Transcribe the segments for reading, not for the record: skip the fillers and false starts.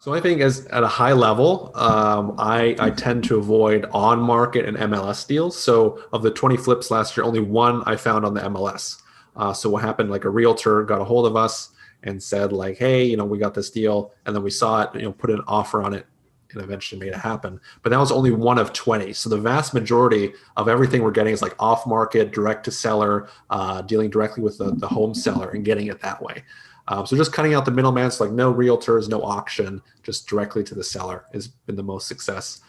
So I think as at a high level, I tend to avoid on market and MLS deals. So of the 20 flips last year, only one I found on the MLS. So what happened? Like a realtor got a hold of us and said like, hey, we got this deal, and then we saw it, put an offer on it, and eventually made it happen. But that was only one of 20. So the vast majority of everything we're getting is like off market, direct to seller, dealing directly with the home seller and getting it that way. So just cutting out the middleman, so like no realtors, no auction, just directly to the seller has been the most success.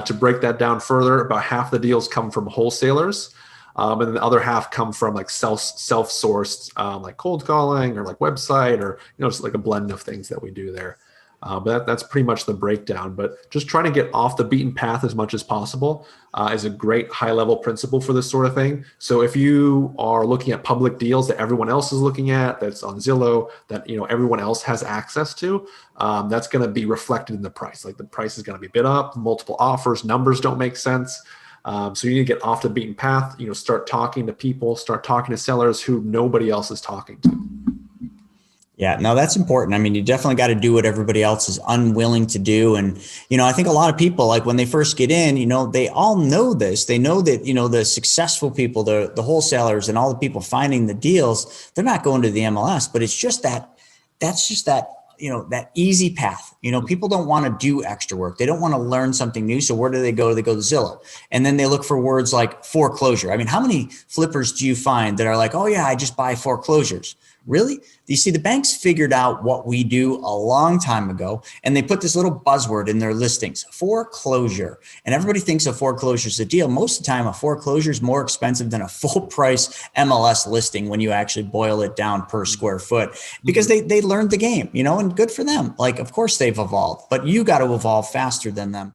To break that down further, about half the deals come from wholesalers, and then the other half come from like self-sourced, like cold calling or like website, or just like a blend of things that we do there. But that's pretty much the breakdown. But just trying to get off the beaten path as much as possible is a great high-level principle for this sort of thing. So if you are looking at public deals that everyone else is looking at, that's on Zillow, that everyone else has access to, that's going to be reflected in the price. Like the price is going to be bid up, multiple offers, numbers don't make sense. So you need to get off the beaten path. Start talking to people, start talking to sellers who nobody else is talking to. Yeah, no, that's important. I mean, you definitely got to do what everybody else is unwilling to do. And, I think a lot of people, like when they first get in, they all know this. They know that, the successful people, the wholesalers and all the people finding the deals, they're not going to the MLS, but it's just that's just that easy path. People don't want to do extra work. They don't want to learn something new. So where do they go? They go to Zillow. And then they look for words like foreclosure. I mean, how many flippers do you find that are like, oh yeah, I just buy foreclosures? Really? You see, the banks figured out what we do a long time ago, and they put this little buzzword in their listings, foreclosure. And everybody thinks a foreclosure is a deal. Most of the time, a foreclosure is more expensive than a full price MLS listing when you actually boil it down per square foot, because they learned the game, and good for them. Like, of course they've evolved, but you got to evolve faster than them.